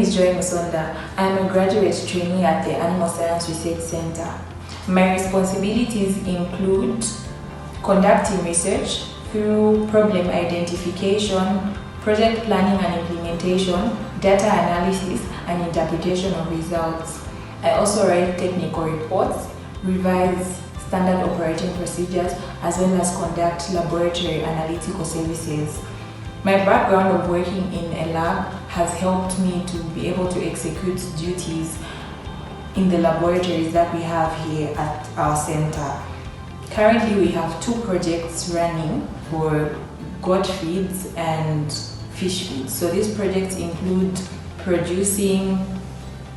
is Joy Musonda. I am a graduate trainee at the Animal Science Research Center. My responsibilities include conducting research through problem identification, project planning and implementation, data analysis, and interpretation of results. I also write technical reports, revise standard operating procedures, as well as conduct laboratory analytical services. My background of working in a lab has helped me to be able to execute duties in the laboratories that we have here at our center. Currently, we have 2 projects running for goat feeds and fish feeds. So these projects include producing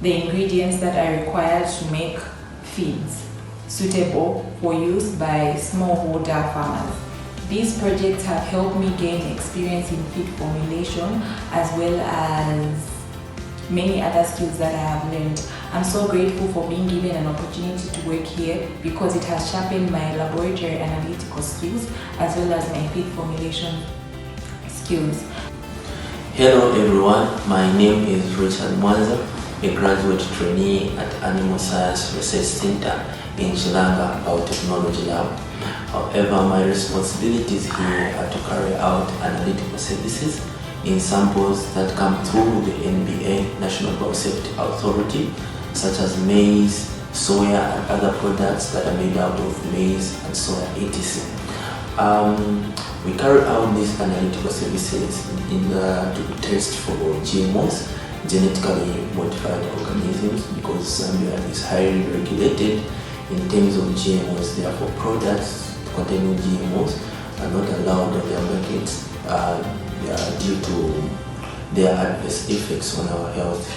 the ingredients that are required to make feeds suitable for use by smallholder farmers. These projects have helped me gain experience in feed formulation as well as many other skills that I have learned. I'm so grateful for being given an opportunity to work here because it has sharpened my laboratory analytical skills as well as my feed formulation skills. Hello everyone, my name is Richard Mwanza, a graduate trainee at Animal Science Research Center in Shilanga Biotechnology Lab. However, my responsibilities here are to carry out analytical services in samples that come through the NBA, National Biosafety Authority, such as maize, soya, and other products that are made out of maize and soya, etc. We carry out these analytical services to test for GMOs, genetically modified organisms, because Zambia is highly regulated in terms of GMOs. Therefore, products containing GMOs are not allowed on their markets due to their adverse effects on our health.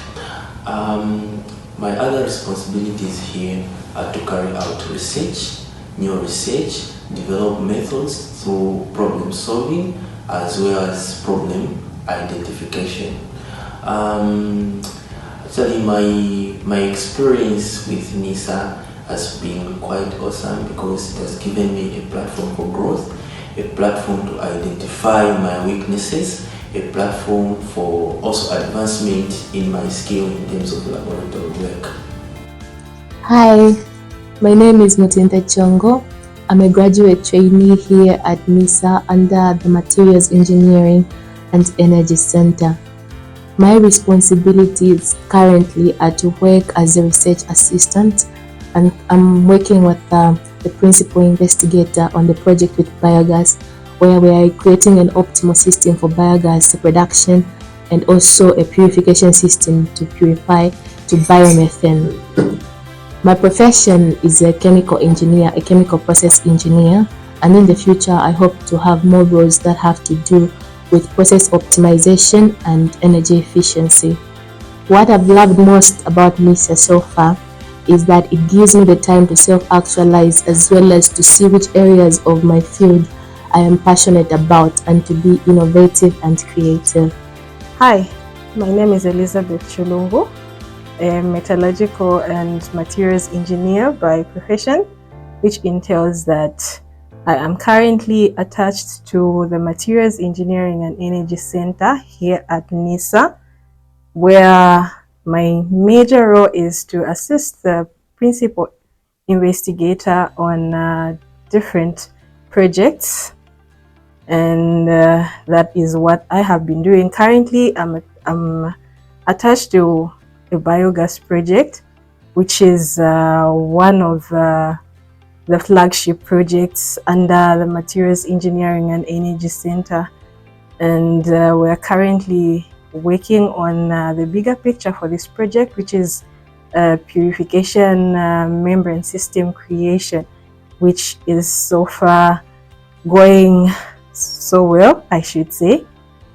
My other responsibilities here are to carry out research, new research, develop methods through problem solving as well as problem identification. Actually, my experience with NISIR has been quite awesome because it has given me a platform for growth, a platform to identify my weaknesses, a platform for also advancement in my skill in terms of laboratory work. Hi, my name is Mutinta Chongo. I'm a graduate trainee here at NISIR under the Materials Engineering and Energy Center. My responsibilities currently are to work as a research assistant, and I'm working with the principal investigator on the project with biogas, where we are creating an optimal system for biogas production and also a purification system to purify to biomethane. My profession is a chemical engineer, a chemical process engineer, and in the future I hope to have more roles that have to do with process optimization and energy efficiency. What I've loved most about NISIR so far is that it gives me the time to self-actualize as well as to see which areas of my field I am passionate about and to be innovative and creative. Hi, my name is Elizabeth Chulungu, a metallurgical and materials engineer by profession, which entails that I am currently attached to the Materials Engineering and Energy Center here at NISIR, where my major role is to assist the principal investigator on different projects, and that is what I have been doing. Currently, I'm attached to a biogas project, which is one of the flagship projects under the Materials Engineering and Energy Center, and we're currently working on the bigger picture for this project, which is purification membrane system creation, which is so far going so well, I should say.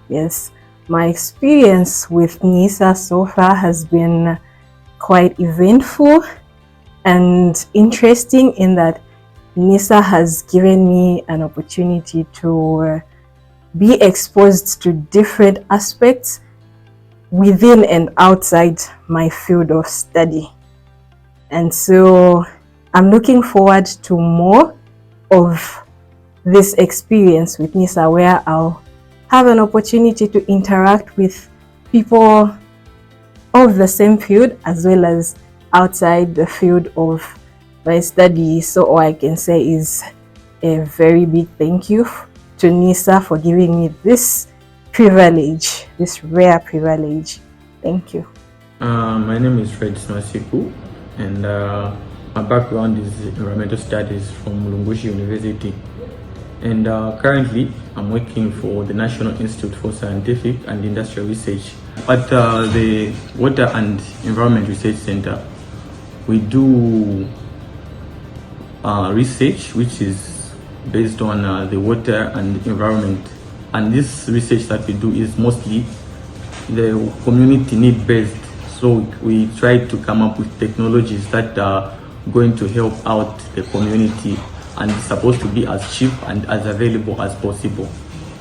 Yes, my experience with NISIR so far has been quite eventful and interesting in that NISIR has given me an opportunity to be exposed to different aspects within and outside my field of study. And so I'm looking forward to more of this experience with NISIR, where I'll have an opportunity to interact with people of the same field as well as outside the field of my study. So all I can say is a very big thank you to NISIR for giving me this privilege, this rare privilege. Thank you. My name is Fred Smasiku, and my background is environmental studies from Mulungushi University. And currently, I'm working for the National Institute for Scientific and Industrial Research at the Water and Environment Research Center. We do research which is based on the water and environment, and this research that we do is mostly the community need based. So we try to come up with technologies that are going to help out the community, and it's supposed to be as cheap and as available as possible.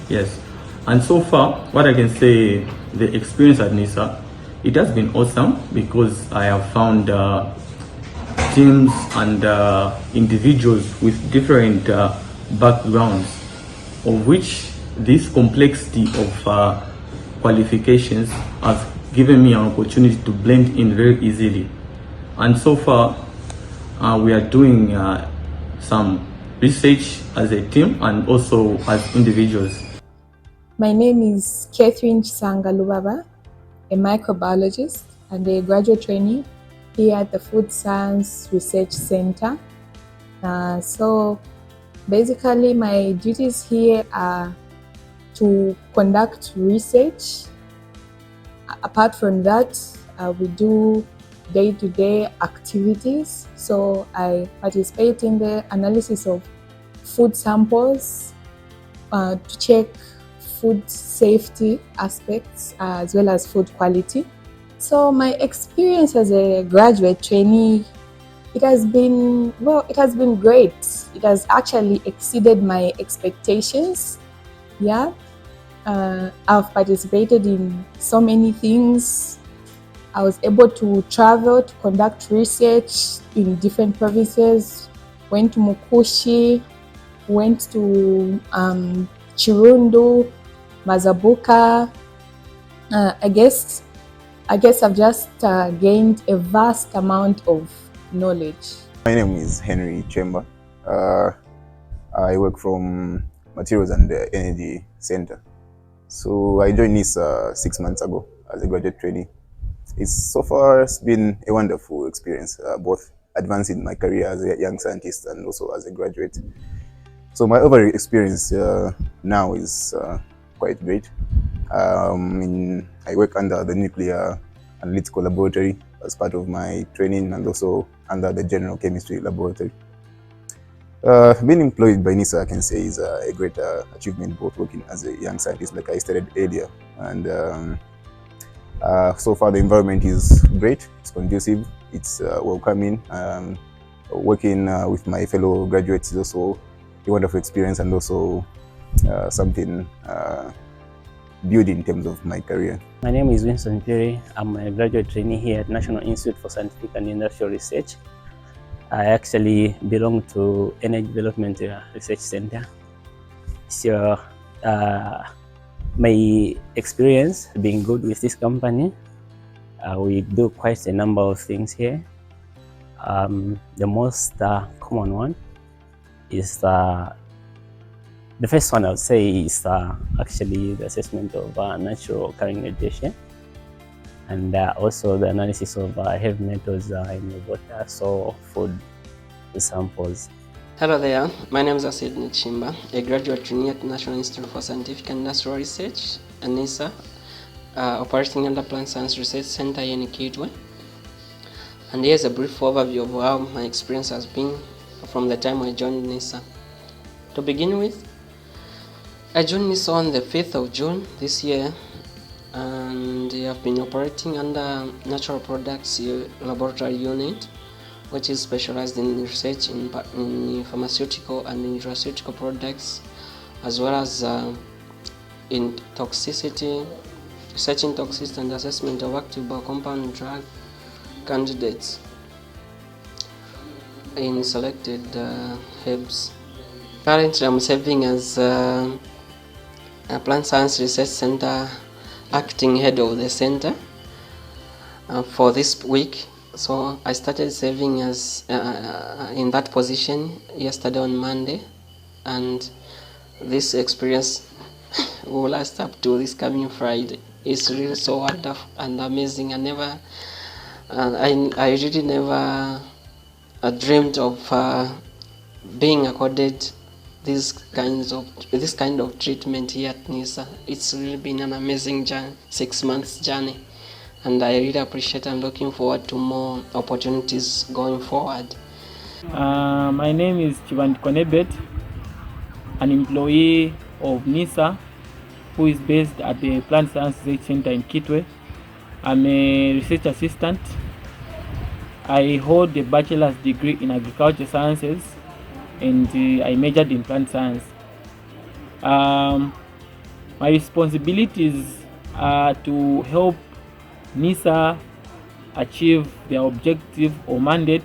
Yes. And so far, what I can say, the experience at NISIR, it has been awesome because I have found teams and individuals with different backgrounds, of which this complexity of qualifications has given me an opportunity to blend in very easily. And so far, we are doing some research as a team and also as individuals. My name is Catherine Chisanga Lubaba, a microbiologist and a graduate trainee here at the Food Science Research Center. So basically my duties here are to conduct research. Apart from that, we do day-to-day activities. So I participate in the analysis of food samples to check food safety aspects as well as food quality. So my experience as a graduate trainee, it has been great. It has actually exceeded my expectations. Yeah, I've participated in so many things. I was able to travel to conduct research in different provinces. Went to Mukushi, went to Chirundu, Mazabuka. I guess I've just gained a vast amount of knowledge. My name is Henry Chemba. I work from Materials and Energy Center. So I joined NISIR 6 months ago as a graduate trainee. So far it's been a wonderful experience, both advancing my career as a young scientist and also as a graduate. So my overall experience now is quite great. I work under the Nuclear Analytical Laboratory as part of my training, and also under the General Chemistry Laboratory. Being employed by NISIR, I can say, is a great achievement, both working as a young scientist, like I stated earlier. And so far the environment is great, it's conducive, it's welcoming. Working with my fellow graduates is also a wonderful experience, and also something built in terms of my career. My name is Winston Piri. I'm a graduate trainee here at National Institute for Scientific and Industrial Research. I actually belong to Energy Development Research Center. So my experience being good with this company, we do quite a number of things here. The most common one is the first one I would say is actually the assessment of natural occurring radiation, and also the analysis of heavy metals in the water, so food samples. Hello there, my name is Sidney Chimba, a graduate trainee at National Institute for Scientific and Industrial Research, NISIR, operating under Plant Science Research Center here in Kitwe. And here's a brief overview of how my experience has been from the time I joined NISIR. To begin with, I joined NISIR on the 5th of June this year, and I have been operating under Natural Products Laboratory Unit, which is specialized in research in pharmaceutical and nutraceutical products, as well as in toxicity, research in toxicity and assessment of active biocompound drug candidates in selected herbs. Currently, I'm serving as a Plant Science Research Center acting head of the center, for this week. So I started saving as in that position yesterday on Monday, and this experience will last up to this coming Friday. It's really so wonderful and amazing. I really never dreamed of being accorded this kind of treatment here at NISIR. It's really been an amazing journey, 6 months journey, and I really appreciate and looking forward to more opportunities going forward. My name is Chivand Konebet, an employee of NISIR who is based at the Plant Science Research Center in Kitwe. I'm a research assistant. I hold a bachelor's degree in agriculture sciences, and I majored in plant science. My responsibilities are to help NISIR achieve their objective or mandate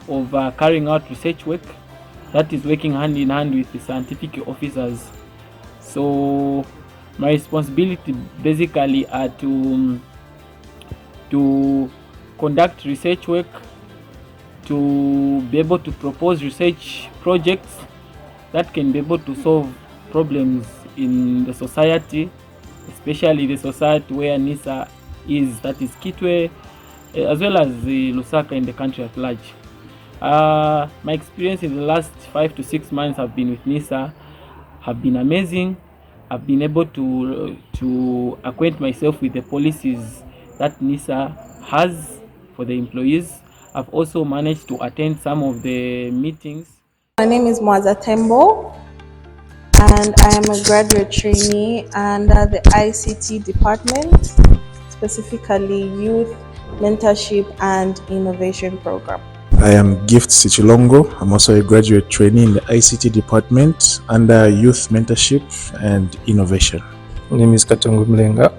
of carrying out research work, that is working hand in hand with the scientific officers. So my responsibility basically are to conduct research work, to be able to propose research projects that can be able to solve problems in the society, especially the society where NISIR is, that is Kitwe, as well as the Lusaka in the country at large. My experience in the last 5 to 6 months have been with NISIR have been amazing. I've been able to acquaint myself with the policies that NISIR has for the employees. I've also managed to attend some of the meetings. My name is Mwaza Tembo, and I am a graduate trainee under the ICT department, specifically Youth Mentorship and Innovation Program. I am Gift Sichilongo. I'm also a graduate trainee in the ICT department under Youth Mentorship and Innovation. My name is Katongo Mlenga,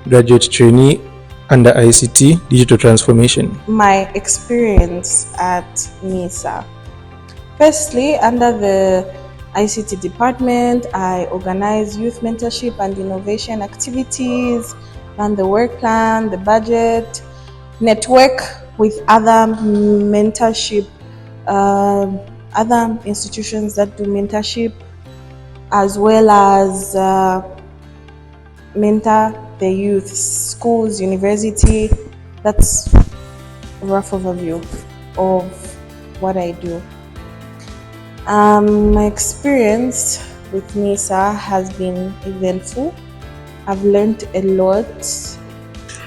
graduate trainee under ICT Digital Transformation. My experience at NISIR. Firstly, under the ICT department, I organize youth mentorship and innovation activities, plan the work plan, the budget, network with other mentorship, other institutions that do mentorship, as well as mentor the youth, schools, university. That's a rough overview of what I do. My experience with NISIR has been eventful. I've learned a lot.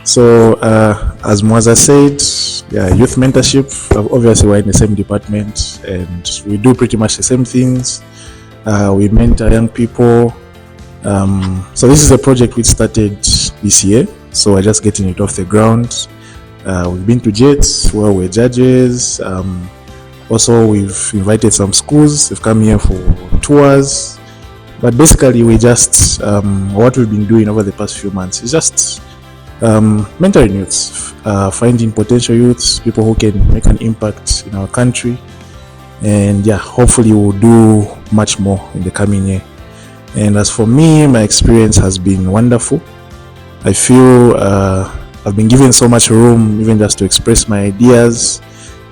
So, as Mwaza said, youth mentorship, obviously we're in the same department and we do pretty much the same things. We mentor young people. So this is a project which started this year, so we're just getting it off the ground. We've been to JETS where we're judges. Also, we've invited some schools. They've come here for tours. But basically, we just, what we've been doing over the past few months is just mentoring youths, finding potential youths, people who can make an impact in our country. And hopefully we'll do much more in the coming year. And as for me, my experience has been wonderful. I feel I've been given so much room even just to express my ideas.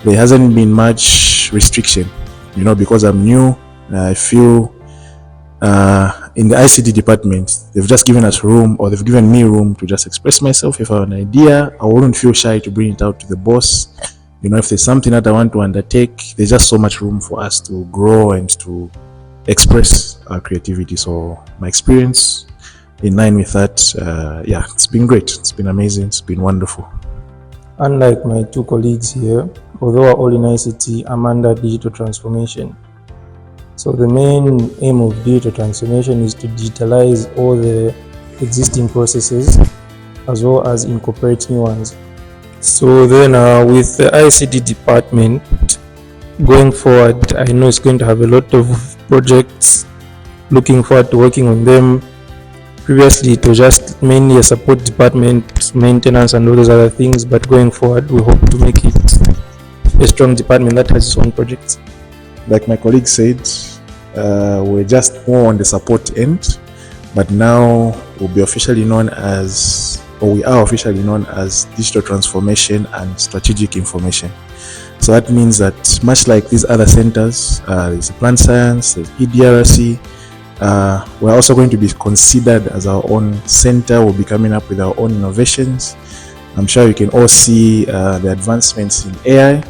There hasn't been much restriction, because I'm new. I feel in the ICT department, they've just given us room, or they've given me room to just express myself. If I have an idea, I wouldn't feel shy to bring it out to the boss. If there's something that I want to undertake, there's just so much room for us to grow and to express our creativity. So my experience in line with that, it's been great. It's been amazing. It's been wonderful. Unlike my two colleagues here, although we're all in ICT, I'm under digital transformation. So the main aim of digital transformation is to digitalize all the existing processes as well as incorporate new ones. So then with the ICT department, going forward, I know it's going to have a lot of projects. Looking forward to working on them. Previously, it was just mainly a support department, maintenance and all those other things, but going forward, we hope to make it a strong department that has its own projects. Like my colleague said, we're just more on the support end, but now we'll be officially known as or we are officially known as Digital Transformation and Strategic Information. So that means that much like these other centers, there's plant science, there's EDRC, we're also going to be considered as our own center. We'll be coming up with our own innovations. I'm sure you can all see the advancements in AI.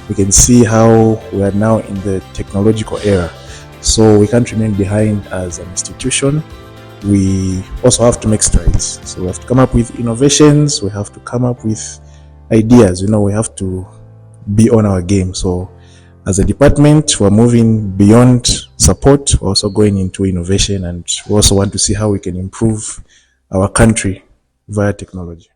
We can see how we are now in the technological era. So we can't remain behind as an institution. We also have to make strides. So we have to come up with innovations. We have to come up with ideas. We have to be on our game. So as a department, we're moving beyond support. We're also going into innovation, and we also want to see how we can improve our country via technology.